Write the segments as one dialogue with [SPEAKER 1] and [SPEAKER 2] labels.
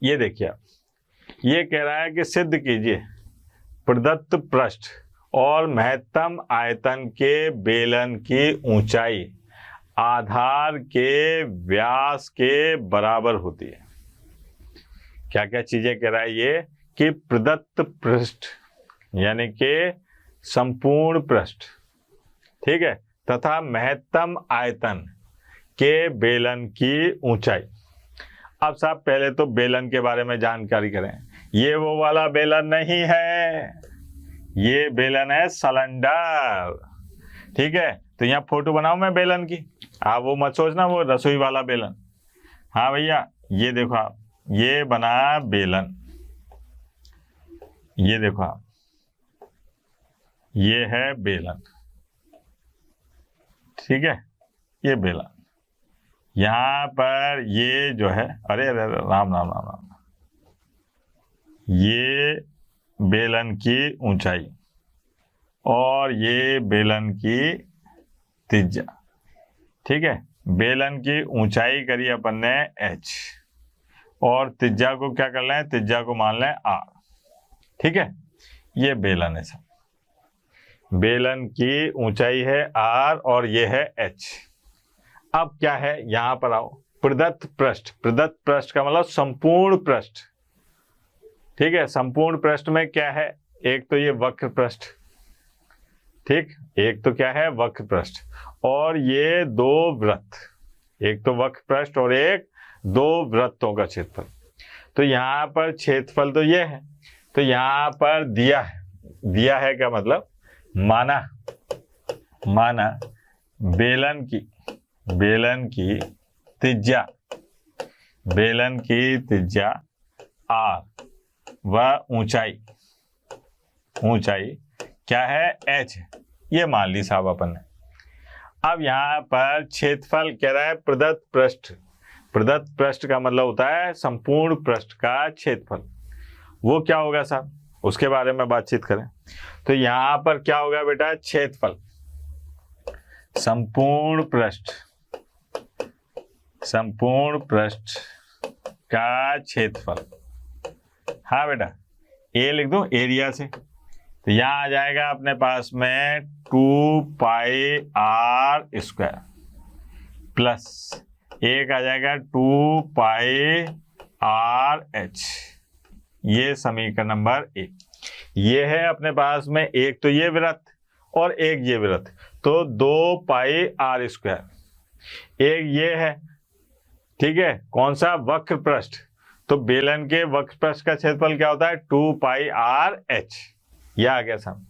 [SPEAKER 1] ये देखिए आप, ये कह रहा है कि सिद्ध कीजिए प्रदत्त पृष्ठ और महत्तम आयतन के बेलन की ऊंचाई आधार के व्यास के बराबर होती है। क्या क्या चीजें कह रहा है ये कि प्रदत्त पृष्ठ यानी कि संपूर्ण पृष्ठ, ठीक है, तथा महत्तम आयतन के बेलन की ऊंचाई। अब साहब पहले तो बेलन के बारे में जानकारी करें। ये वो वाला बेलन नहीं है, ये बेलन है सिलेंडर, ठीक है। तो यहाँ फोटो बनाऊं मैं बेलन की, आप वो मत सोचना वो रसोई वाला बेलन। हाँ भैया, ये देखो आप, ये बना बेलन, ये देखो आप, ये है बेलन, ठीक है, ये बेलन। यहां पर ये जो है, अरे अरे राम राम राम राम, ये बेलन की ऊंचाई और ये बेलन की त्रिज्या, ठीक है। बेलन की ऊंचाई करी अपन ने h और त्रिज्या को क्या कर लें, त्रिज्या को मान लें r, ठीक है। ये बेलन है सब, बेलन की ऊंचाई है r और ये है h। अब क्या है, यहां पर आओ, प्रदत्त पृष्ठ। प्रदत्त पृष्ठ का मतलब संपूर्ण पृष्ठ, ठीक है। संपूर्ण पृष्ठ में क्या है, एक तो ये वक्र पृष्ठ, ठीक, एक तो क्या है वक्र पृष्ठ, और ये दो वृत्त, एक तो वक्र पृष्ठ और एक दो वृत्तों का क्षेत्रफल। तो यहाँ पर क्षेत्रफल तो ये है, तो यहाँ पर दिया है, दिया है क्या मतलब माना, माना बेलन की त्रिज्या, बेलन की त्रिज्या r व ऊंचाई क्या है h, ये मान ली साहब अपन ने। अब यहाँ पर क्षेत्रफल कह रहा है प्रदत्त पृष्ठ। प्रदत्त पृष्ठ का मतलब होता है संपूर्ण पृष्ठ का क्षेत्रफल। वो क्या होगा साहब, उसके बारे में बातचीत करें। तो यहाँ पर क्या होगा बेटा, क्षेत्रफल संपूर्ण पृष्ठ का क्षेत्रफल। हाँ बेटा, ए लिख दो एरिया से, तो यहाँ आ जाएगा अपने पास में 2πr² प्लस एक आ जाएगा 2πrh। ये समीकरण नंबर 1। ये है अपने पास में एक तो ये वृत्त और एक ये वृत्त, तो 2πr²। एक ये है, ठीक है, कौन सा, वक्र पृष्ठ। तो बेलन के वक्र पृष्ठ का क्षेत्रफल क्या होता है, 2πrh। यह आ गया साहब।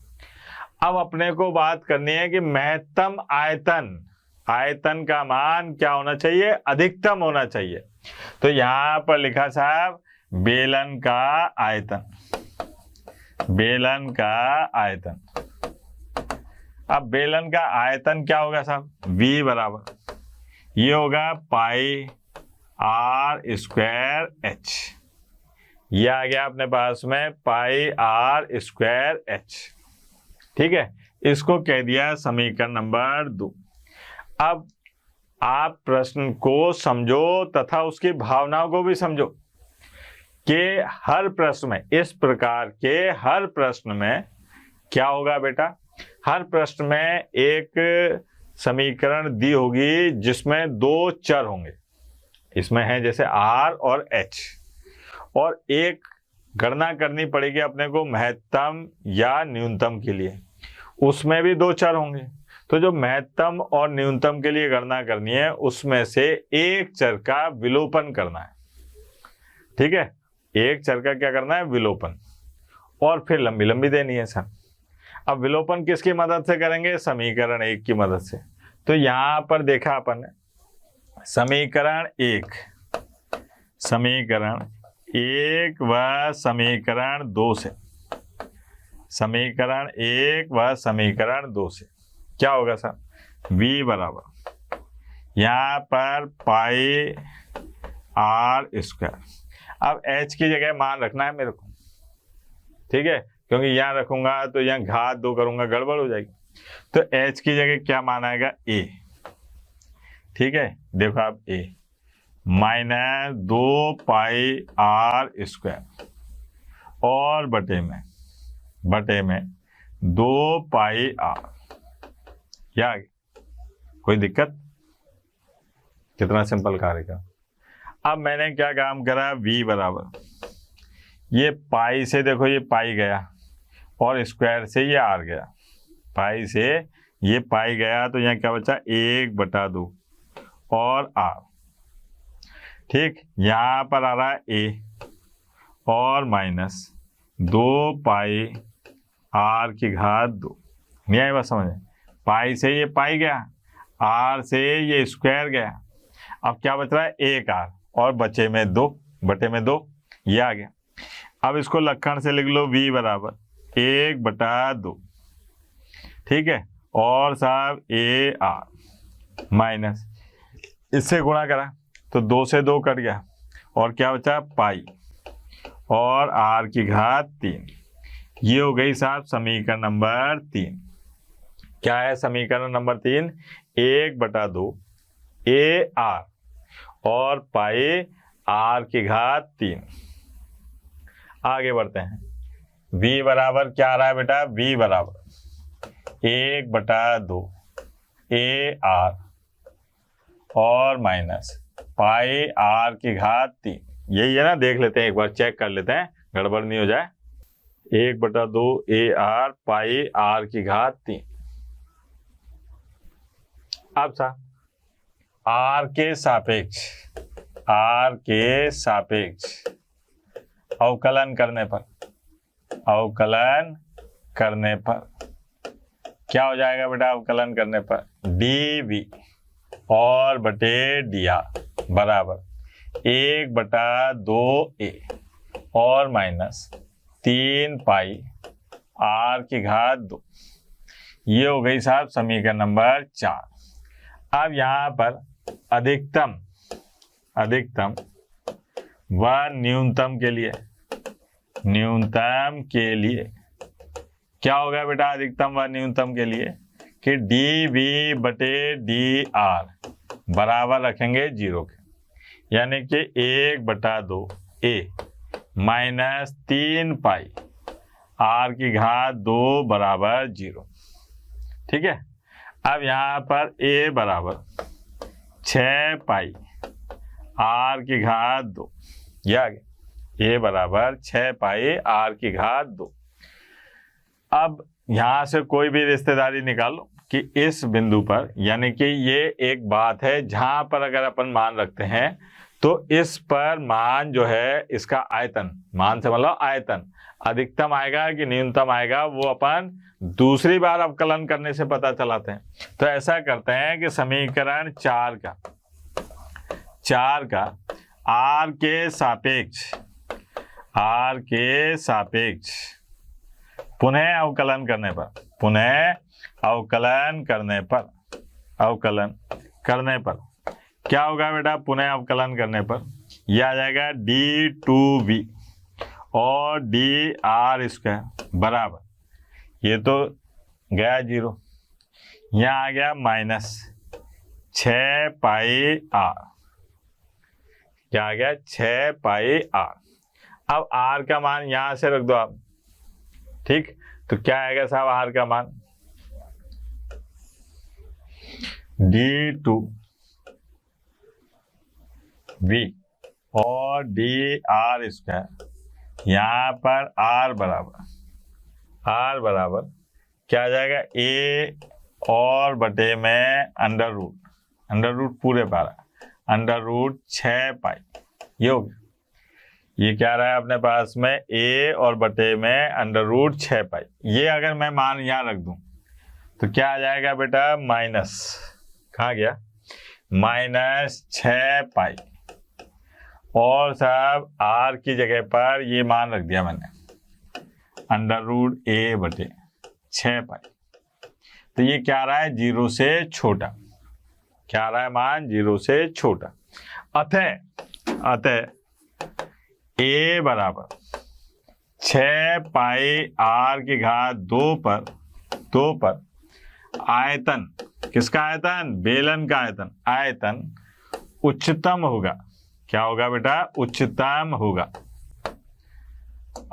[SPEAKER 1] अब अपने को बात करनी है कि महत्तम आयतन, आयतन का मान क्या होना चाहिए, अधिकतम होना चाहिए। तो यहां पर लिखा साहब बेलन का आयतन, बेलन का आयतन। अब बेलन का आयतन क्या होगा साहब, v बराबर ये होगा πr²h। ये आ गया अपने पास में πr²h, ठीक है। इसको कह दिया समीकरण नंबर 2। अब आप प्रश्न को समझो तथा उसकी भावनाओं को भी समझो कि हर प्रश्न में, इस प्रकार के हर प्रश्न में क्या होगा बेटा, हर प्रश्न में एक समीकरण दी होगी जिसमें दो चर होंगे, इसमें है जैसे r और h, और एक गणना करनी पड़ेगी अपने को महत्तम या न्यूनतम के लिए, उसमें भी दो चर होंगे। तो जो महत्तम और न्यूनतम के लिए गणना करनी है उसमें से एक चर का विलोपन करना है, ठीक है। एक चर का क्या करना है, विलोपन, और फिर लंबी लंबी देनी है सर। अब विलोपन किसकी मदद से करेंगे, समीकरण 1 की मदद से। तो यहां पर देखा अपन ने समीकरण 1 व समीकरण 2 से, समीकरण 1 व समीकरण 2 से क्या होगा सर, v बराबर यहाँ पर πr²। अब h की जगह मान रखना है मेरे को, ठीक है, क्योंकि यहाँ रखूंगा तो यहाँ घात 2 करूंगा गड़बड़ हो जाएगी। तो h की जगह क्या मान आएगा, a, ठीक है। देखो आप a, minus 2 pi r square और बटे में 2 पाई आर। क्या कोई दिक्कत? कितना सिंपल कार्य का। अब मैंने क्या काम करा, v बराबर ये पाई से, देखो ये पाई गया और स्क्वायर से ये आर गया, पाई से ये पाई गया तो यहाँ क्या बचा 1/2 और आर। ठीक, यहाँ पर आ रहा है a और माइनस 2 पाई आर की घात 2। नहीं आई बात समझ? पाई से ये पाई गया, आर से ये स्क्वायर गया, अब क्या बच रहा है 1 आर और बचे में 2 बटे में 2, ये आ गया। अब इसको लक्षण से लिख लो, v बराबर 1/2, ठीक है, और साहब a आर माइनस इससे गुणा करा तो 2 से 2 कट गया और क्या बचा पाई और r की घात 3। ये हो गई साहब समीकरण नंबर 3। क्या है समीकरण नंबर 3? 1/2 a आर और पाई r की घात 3। आगे बढ़ते हैं। v बराबर क्या आ रहा है बेटा? v बराबर 1/2 a आर और माइनस पाई r की घात 3। यही है ना? देख लेते हैं एक बार, चेक कर लेते हैं, गड़बड़ नहीं हो जाए। 1/2 a आर पाई r की घात 3। अब सा r के सापेक्ष अवकलन करने पर क्या हो जाएगा बेटा? अवकलन करने पर dv और बटे dr बराबर 1/2 a और माइनस 3 पाई r की घात 2। ये हो गई साहब समीकरण नंबर 4। अब यहाँ पर अधिकतम व न्यूनतम के लिए क्या होगा बेटा? अधिकतम व न्यूनतम के लिए कि dv बटे dr बराबर रखेंगे 0 के, यानी कि 1/2 a माइनस 3 पाई r की घात 2 बराबर 0। ठीक है। अब यहाँ पर a बराबर 6 पाई r की घात 2, ये आ गया a बराबर 6 पाई r की घात 2। अब यहाँ से कोई भी रिश्तेदारी निकालो कि इस बिंदु पर, यानी कि ये एक बात है जहाँ पर अगर अपन मान रखते हैं तो इस पर मान जो है इसका आयतन, मान से मतलब आयतन अधिकतम आएगा कि न्यूनतम आएगा, वो अपन दूसरी बार अवकलन करने से पता चलाते हैं। तो ऐसा करते हैं कि समीकरण 4 का r के सापेक्ष पुनः अवकलन करने पर क्या होगा बेटा? पुनः अवकलन करने पर यह आ जाएगा d2v और dr² बराबर, ये तो गया 0, यहाँ आ गया माइनस 6 पाई r, क्या आ गया? 6 पाई r। अब r का मान यहां से रख दो आप, ठीक, तो क्या आएगा साहब r का मान? d2v और dr², यहाँ पर r बराबर क्या आ जाएगा? a और बटे में अंडर रूट पूरे पारा √6 पाई, ये हो गया। ये क्या रहा है अपने पास में? a और बटे में √6 पाई। ये अगर मैं मान यहाँ रख दूं तो क्या आ जाएगा बेटा? माइनस, कहाँ गया? माइनस 6 पाई और साहब r की जगह पर ये मान रख दिया मैंने √a बटे 6 पाई। तो ये क्या आ रहा है? 0 से छोटा। क्या आ रहा है मान? 0 से छोटा। अतः a बराबर 6 पाई r की घात 2 पर आयतन, किसका आयतन? बेलन का आयतन उच्चतम होगा। क्या होगा बेटा? उच्चतम होगा।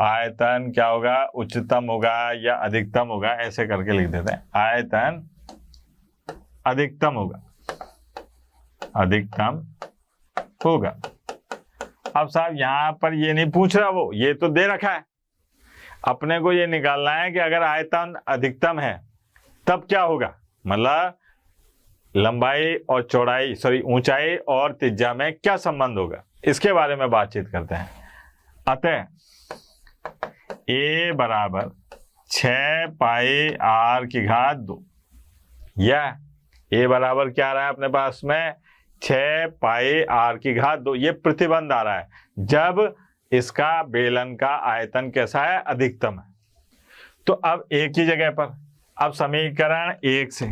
[SPEAKER 1] आयतन क्या होगा? उच्चतम होगा या अधिकतम होगा, ऐसे करके लिख देते हैं। आयतन अधिकतम होगा, अधिकतम होगा। अब साहब यहां पर ये नहीं पूछ रहा, वो ये तो दे रखा है। अपने को ये निकालना है कि अगर आयतन अधिकतम है तब क्या होगा, मतलब लंबाई और चौड़ाई, सॉरी ऊंचाई और त्रिज्या में क्या संबंध होगा, इसके बारे में बातचीत करते हैं। अतः a बराबर 6 पाई r की घात 2, या a बराबर क्या आ रहा है अपने पास में? 6 पाई r की घात 2। ये प्रतिबंध आ रहा है जब इसका बेलन का आयतन कैसा है? अधिकतम है। तो अब एक ही जगह पर, अब समीकरण एक से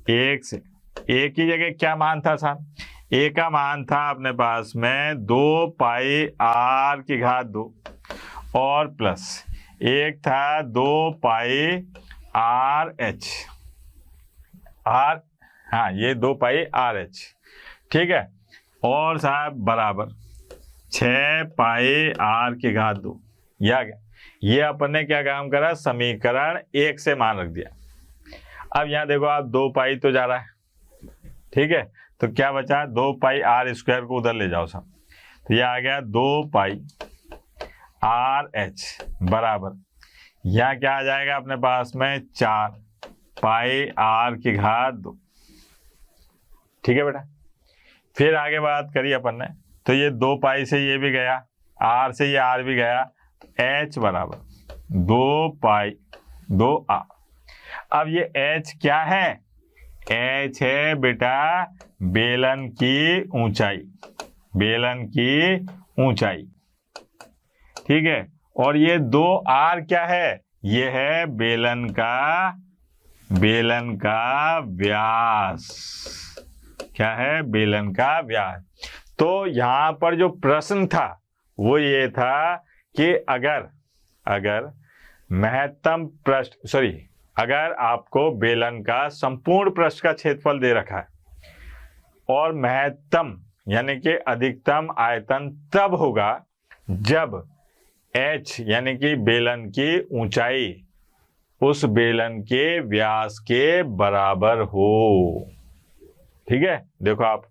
[SPEAKER 1] एक ही जगह क्या मान था साहब? a का मान था अपने पास में 2 पाई r की घात 2 और प्लस एक था 2 पाई आर एच, आर, हाँ ये 2 पाई आर एच, ठीक है। और साहब बराबर 6 पाई आर की घात 2, ये आ गया। ये अपन ने क्या काम करा? समीकरण 1 से मान रख दिया। अब यहाँ देखो आप 2 पाई तो जा रहा है, ठीक है, तो क्या बचा? 2 पाई आर स्क्वायर को उधर ले जाओ सब, तो ये आ गया 2 पाई आर एच बराबर, यहाँ क्या आ जाएगा अपने पास में? 4 पाई आर की घात 2, ठीक है बेटा। फिर आगे बात करी अपन ने, तो ये 2 पाई से ये भी गया, आर से ये आर भी गया, तो एच बराबर 2 पाई 2 आर। अब ये एच क्या है? एच है बेटा बेलन की ऊंचाई, बेलन की ऊंचाई, ठीक है। और ये 2 आर क्या है? ये है बेलन का व्यास। क्या है? बेलन का व्यास। तो यहां पर जो प्रश्न था वो ये था कि अगर महत्तम पृष्ठ, सॉरी, अगर आपको बेलन का संपूर्ण पृष्ठ का क्षेत्रफल दे रखा है और महत्तम यानी कि अधिकतम आयतन तब होगा जब h यानी कि बेलन की ऊंचाई उस बेलन के व्यास के बराबर हो, ठीक है। देखो आप,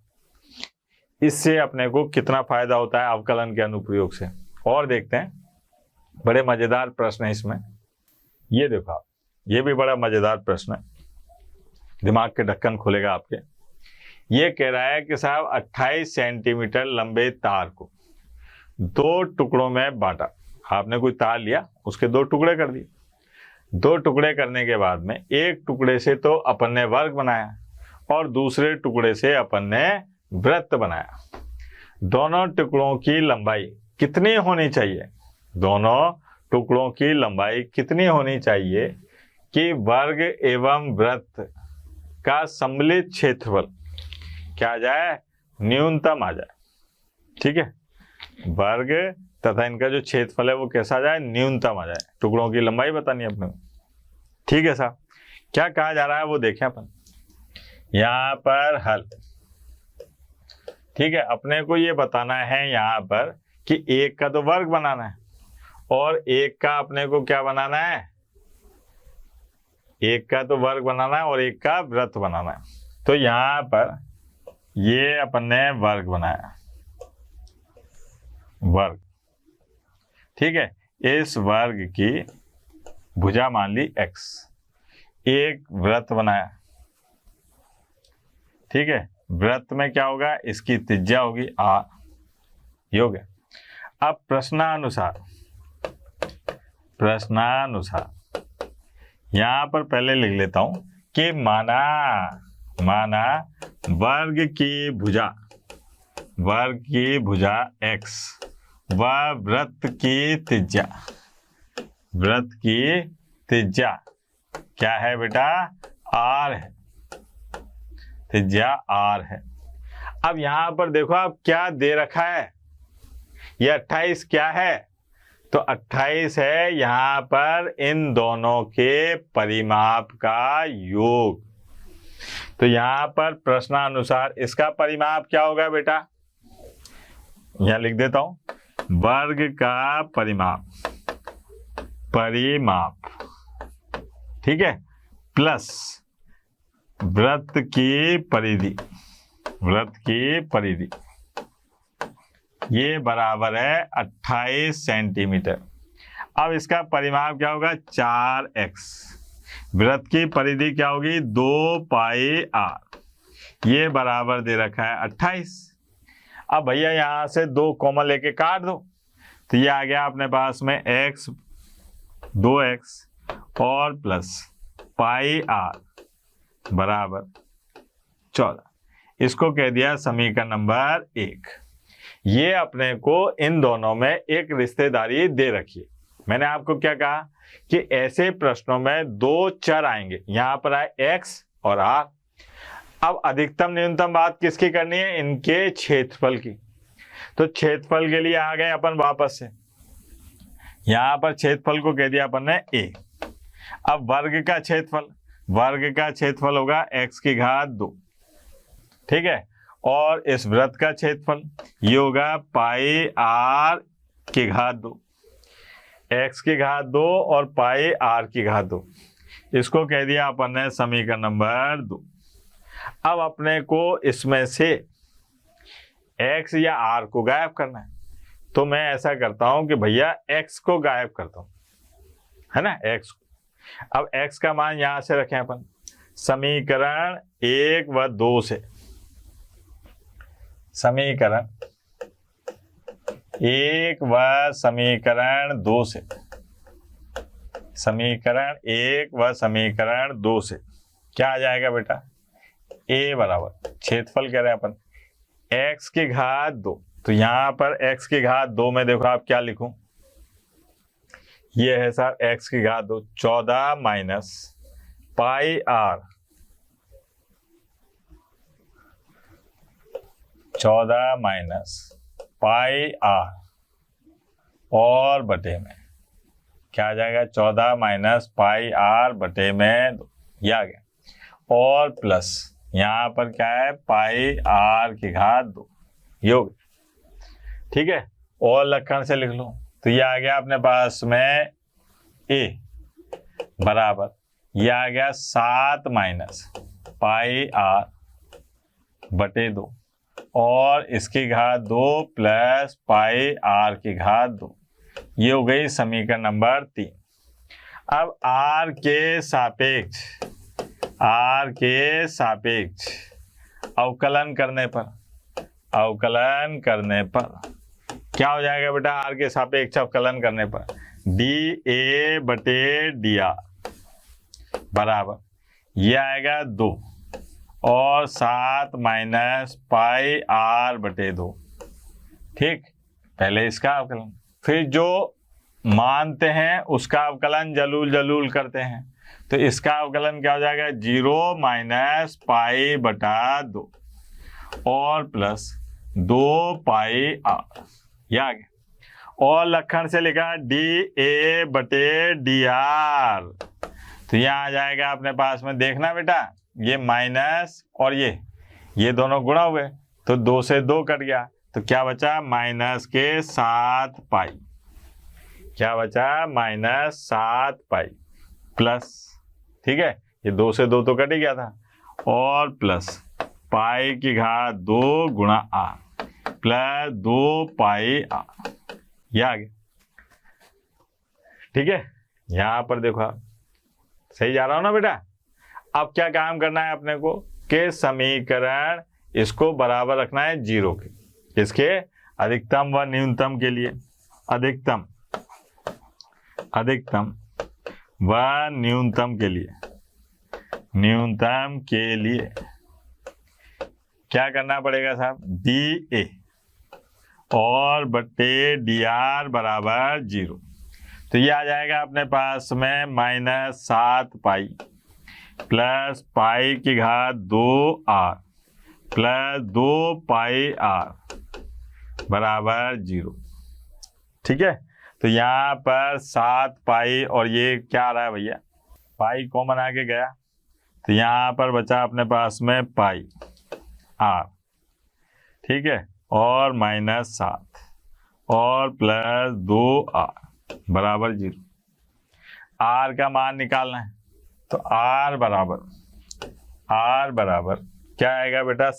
[SPEAKER 1] इससे अपने को कितना फायदा होता है अवकलन के अनुप्रयोग से। और देखते हैं, बड़े मजेदार प्रश्न है इसमें। ये देखो आप, ये भी बड़ा मजेदार प्रश्न है, दिमाग के ढक्कन खोलेगा आपके। ये कह रहा है कि साहब 28 सेंटीमीटर लंबे तार को 2 टुकड़ों में बांटा। आपने कोई तार लिया, उसके 2 टुकड़े कर दिए। 2 टुकड़े करने के बाद में एक टुकड़े से तो अपन ने वर्ग बनाया और दूसरे टुकड़े से अपन ने वृत्त बनाया। दोनों टुकड़ों की लंबाई कितनी होनी चाहिए? दोनों टुकड़ों की लंबाई कितनी होनी चाहिए कि वर्ग एवं वृत्त का सम्मिलित क्षेत्रफल क्या आ जाए? न्यूनतम आ जाए, ठीक है। वर्ग तथा इनका जो क्षेत्रफल है वो कैसा आ जाए? न्यूनतम आ जाए। टुकड़ों की लंबाई बतानी है अपने को, ठीक है साहब। क्या कहा जा रहा है वो देखें अपन यहाँ पर हल, ठीक है। अपने को ये बताना है यहाँ पर कि एक का तो वर्ग बनाना है और एक का अपने को क्या बनाना है? एक का तो वर्ग बनाना है और एक का वृत्त बनाना है। तो यहाँ पर ये अपन ने वर्ग बनाया, वर्ग, ठीक है। इस वर्ग की भुजा मान ली x, एक वृत्त बनाया, ठीक है। वृत्त में क्या होगा? इसकी त्रिज्या होगी r, ये हो गया। अब प्रश्नानुसार यहां पर पहले लिख लेता हूं कि माना वर्ग की भुजा x व वृत्त की त्रिज्या क्या है बेटा? r है, त्रिज्या r है। अब यहां पर देखो आप क्या दे रखा है, ये 28 क्या है? तो 28 है यहां पर इन दोनों के परिमाप का योग। तो यहां पर प्रश्नानुसार इसका परिमाप क्या होगा बेटा? यहां लिख देता हूं, वर्ग का परिमाप, ठीक है, प्लस वृत्त की परिधि, ये बराबर है 28 सेंटीमीटर। अब इसका परिमाप क्या होगा, 4x। वृत्त की परिधि क्या होगी, 2 पाई r, ये बराबर दे रखा है 28। अब भैया यहां से 2 कॉमन लेके काट दो, तो ये आ गया अपने पास में x, 2x और प्लस पाई r बराबर 14। इसको कह दिया समीकरण नंबर 1। ये अपने को इन दोनों में एक रिश्तेदारी दे रखी है। मैंने आपको क्या कहा कि ऐसे प्रश्नों में 2 चर आएंगे, यहां पर आए x और r। अब अधिकतम न्यूनतम बात किसकी करनी है, इनके क्षेत्रफल की। तो क्षेत्रफल के लिए आ गए अपन वापस से, यहां पर क्षेत्रफल को कह दिया अपन ने a। अब वर्ग का क्षेत्रफल होगा x की घात 2, ठीक है, और इस वृत्त का क्षेत्रफल ये होगा पाई r की घात 2, x की घात 2 और पाई r की घात 2। इसको कह दिया अपन ने समीकरण नंबर 2। अब अपने को इसमें से x या r को गायब करना है, तो मैं ऐसा करता हूं कि भैया x को गायब करता हूं, है ना, x को। अब x का मान यहां से रखें अपन समीकरण 1 व 2 से, समीकरण 1 व समीकरण 2 से, समीकरण 1 व समीकरण 2 से क्या आ जाएगा बेटा, a बराबर क्षेत्रफल कह रहे हैं अपन x की घात 2। तो यहां पर x की घात 2 में देखो आप क्या लिखूं, ये है सर x की घात 2, 14 minus pi r, 14 minus pi r और बटे में क्या आ जाएगा, 14 माइनस पाई r बटे में 2, ये आ गया, और प्लस यहां पर क्या है, पाई r की घात 2, ये हो गया, ठीक है। और लक्षण से लिख लो, तो ये आ गया अपने पास में a बराबर, ये आ गया 7 माइनस पाई r बटे 2 और इसकी घात 2 प्लस पाई r की घात 2, ये हो गई समीकरण नंबर 3। अब r के सापेक्ष अवकलन करने पर क्या हो जाएगा बेटा, r के सापेक्ष अवकलन करने पर dA बटे dr बराबर, ये आएगा 2 और 7 माइनस पाई r बटे 2, ठीक। पहले इसका अवकलन, फिर जो मानते हैं उसका अवकलन जलूल करते हैं, तो इसका अवकलन क्या हो जाएगा, 0 माइनस पाई बटा 2 और प्लस 2 पाई r, ये आ गया। और लक्षण से लिखा dA बटे dr, तो यहाँ आ जाएगा अपने पास में, देखना बेटा ये माइनस और ये दोनों गुणा हुए, तो 2 से 2 कट गया, तो क्या बचा, माइनस के 7 पाई, क्या बचा, माइनस 7 पाई प्लस, ठीक है, ये 2 से 2 तो कट ही गया था, और प्लस पाई की घात 2 गुणा r प्लस 2 पाई r, ये आ गया, ठीक है। यहां पर देखो आप सही जा रहा हो ना बेटा। अब क्या काम करना है अपने को, के समीकरण इसको बराबर रखना है 0 के, इसके अधिकतम व न्यूनतम के लिए, अधिकतम व न्यूनतम के लिए क्या करना पड़ेगा साहब, dA और बटे dr बराबर 0, तो ये आ जाएगा अपने पास में माइनस 7 पाई प्लस पाई की घात 2r प्लस 2 पाई r बराबर 0, ठीक है। तो यहाँ पर 7 पाई और ये क्या आ रहा है भैया, पाई कॉमन आके गया, तो यहाँ पर बचा अपने पास में पाई r, ठीक है, और -7 और प्लस 2r बराबर 0। r का मान निकालना है तो r बराबर क्या आएगा बेटा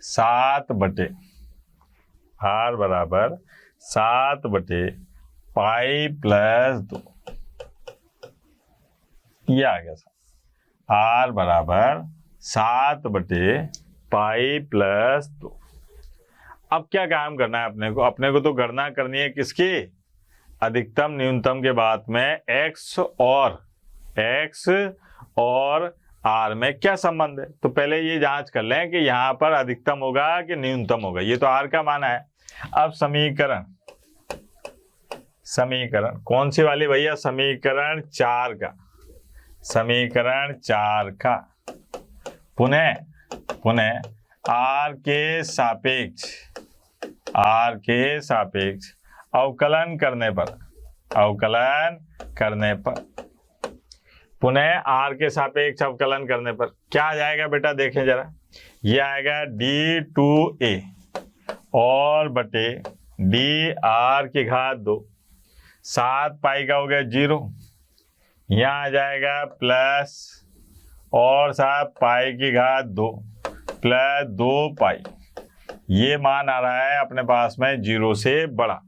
[SPEAKER 1] 7 बटे r बराबर 7 बटे पाई प्लस 2, ये आ गया r बराबर 7 बटे पाई प्लस 2। अब क्या काम करना है अपने को तो गणना करनी है किसकी, अधिकतम न्यूनतम के बाद में x और r में क्या संबंध है। तो पहले ये जांच कर लें कि यहाँ पर अधिकतम होगा कि न्यूनतम होगा। ये तो r का मान है। अब समीकरण कौन सी वाली भैया, समीकरण 4 का पुनः r के सापेक्ष अवकलन करने पर पुनः r के सापेक्ष अवकलन करने पर क्या आ जाएगा बेटा, देखें जरा। ये आएगा d2a और बटे dr की घात 2, 7 पाई का हो गया 0, यहाँ आ जाएगा प्लस और 7 पाई की घात 2 प्लस 2 पाई। ये मान आ रहा है अपने पास में 0 से बड़ा।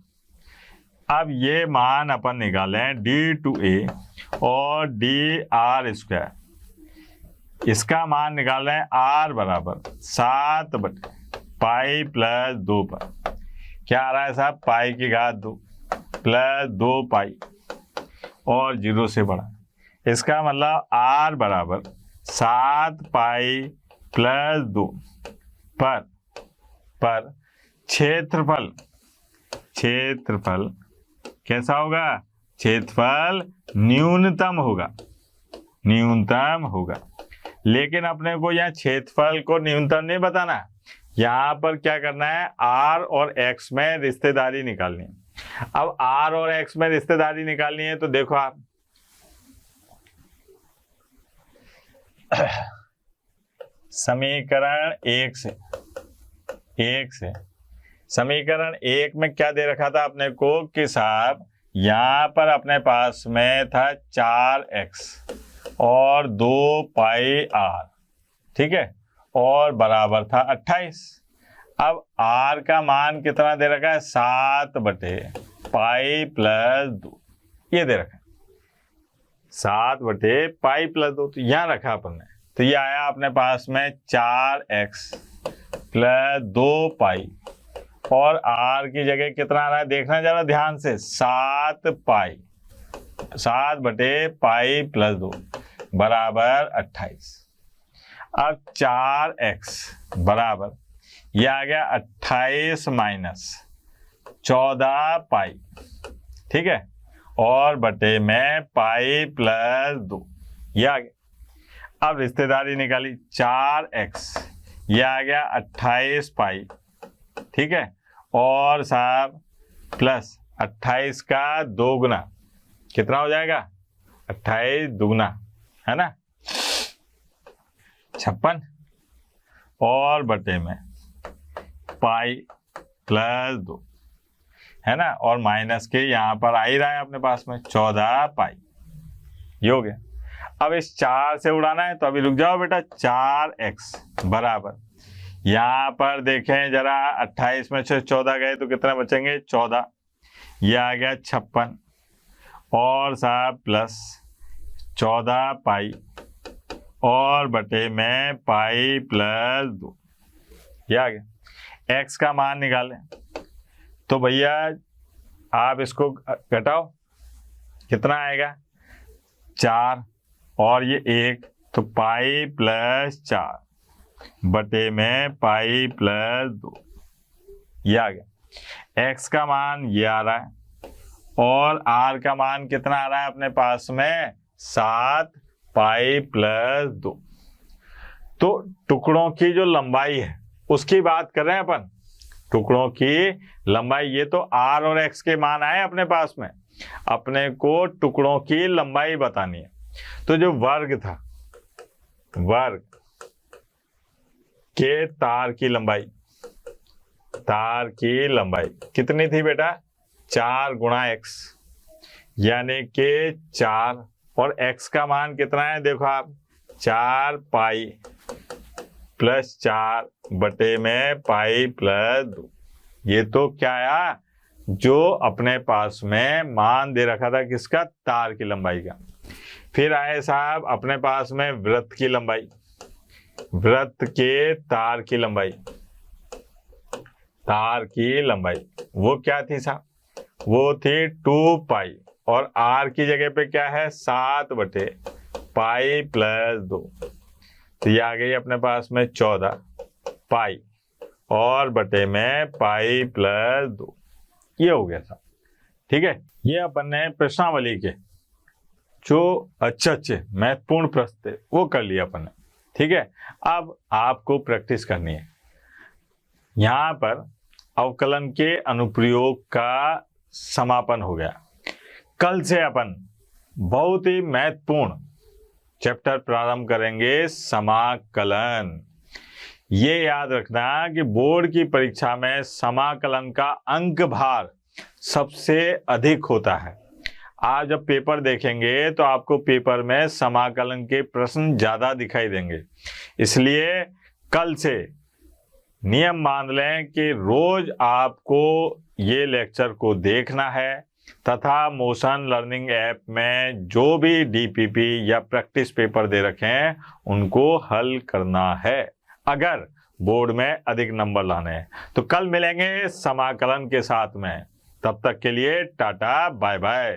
[SPEAKER 1] अब ये मान अपन निकालें d2a और dr², इसका मान निकाल रहे हैं r बराबर 7 बटे पाई प्लस 2 पर। क्या आ रहा है साहब, पाई की घात 2 प्लस 2 पाई और 0 से बड़ा। इसका मतलब r बराबर 7 पाई प्लस 2 पर क्षेत्रफल कैसा होगा, क्षेत्रफल न्यूनतम होगा। लेकिन अपने को यहाँ क्षेत्रफल को न्यूनतम नहीं बताना, यहाँ पर क्या करना है, r और x में रिश्तेदारी निकालनी है। अब r और x में रिश्तेदारी निकालनी है तो देखो आप, समीकरण 1 से समीकरण 1 में क्या दे रखा था अपने को कि साहब यहाँ पर अपने पास में था 4x और 2 पाई r, ठीक है, और बराबर था 28। अब r का मान कितना दे रखा है, 7 बटे पाई प्लस 2, ये दे रखा है 7 बटे पाई प्लस 2, तो यहाँ रखा अपन ने। तो ये आया अपने पास में 4x प्लस 2 पाई और r की जगह कितना आ रहा है, देखना जरा ध्यान से, 7 बटे पाई प्लस 2 बराबर 28। अब 4x बराबर ये आ गया 28 माइनस 14 पाई, ठीक है, और बटे में पाई प्लस 2, ये आ गया। अब रिश्तेदारी निकाली, 4x ये आ गया 28 पाई, ठीक है, और साहब प्लस 28 का 2 गुना कितना हो जाएगा, 28 दुगुना है ना 56, और बटे में पाई प्लस 2 है ना, और माइनस के यहाँ पर आ ही रहा है अपने पास में 14 पाई, ये हो गया। अब इस 4 से उड़ाना है तो अभी रुक जाओ बेटा, 4x बराबर यहाँ पर देखें जरा, 28 में से 14 गए तो कितना बचेंगे, 14, ये आ गया 56 और साहब प्लस 14 पाई और बटे में पाई प्लस 2, ये आ गया। x का मान निकालें तो भैया आप इसको घटाओ, कितना आएगा 4 और ये 1, तो पाई प्लस 4 बटे में पाई प्लस 2, ये आ गया। x का मान ये आ रहा है और r का मान कितना आ रहा है अपने पास में, 7 पाई प्लस 2। तो टुकड़ों की जो लंबाई है उसकी बात कर रहे हैं अपन, टुकड़ों की लंबाई। ये तो r और x के मान आए अपने पास में, अपने को टुकड़ों की लंबाई बतानी है। तो जो वर्ग था, वर्ग के तार की लंबाई, तार की लंबाई कितनी थी बेटा? 4 गुणा x, यानी कि 4, और x का मान कितना है देखो आप, 4 पाई प्लस 4 बटे में पाई प्लस 2। ये तो क्या आया, जो अपने पास में मान दे रखा था किसका, तार की लंबाई का। फिर आए साहब अपने पास में वृत्त की लंबाई, वृत्त के तार की लंबाई, तार की लंबाई वो क्या थी साहब, वो थी 2 पाई, और r की जगह पे क्या है, 7 बटे पाई प्लस 2। तो ये आ गई अपने पास में 14 पाई और बटे में पाई प्लस 2। ये हो गया साहब, ठीक है। ये अपन ने प्रश्नावली के जो अच्छे महत्वपूर्ण प्रश्न थे वो कर लिया अपन ने, ठीक है। अब आपको प्रैक्टिस करनी है। यहाँ पर अवकलन के अनुप्रयोग का समापन हो गया। कल से अपन बहुत ही महत्वपूर्ण चैप्टर प्रारंभ करेंगे, समाकलन। ये याद रखना कि बोर्ड की परीक्षा में समाकलन का अंक भार सबसे अधिक होता है। आज जब पेपर देखेंगे तो आपको पेपर में समाकलन के प्रश्न ज्यादा दिखाई देंगे, इसलिए कल से नियम मान लें कि रोज आपको ये लेक्चर को देखना है तथा मोशन लर्निंग ऐप में जो भी डीपीपी या प्रैक्टिस पेपर दे रखे हैं उनको हल करना है, अगर बोर्ड में अधिक नंबर लाने हैं। तो कल मिलेंगे समाकलन के साथ में, तब तक के लिए टाटा बाय बाय।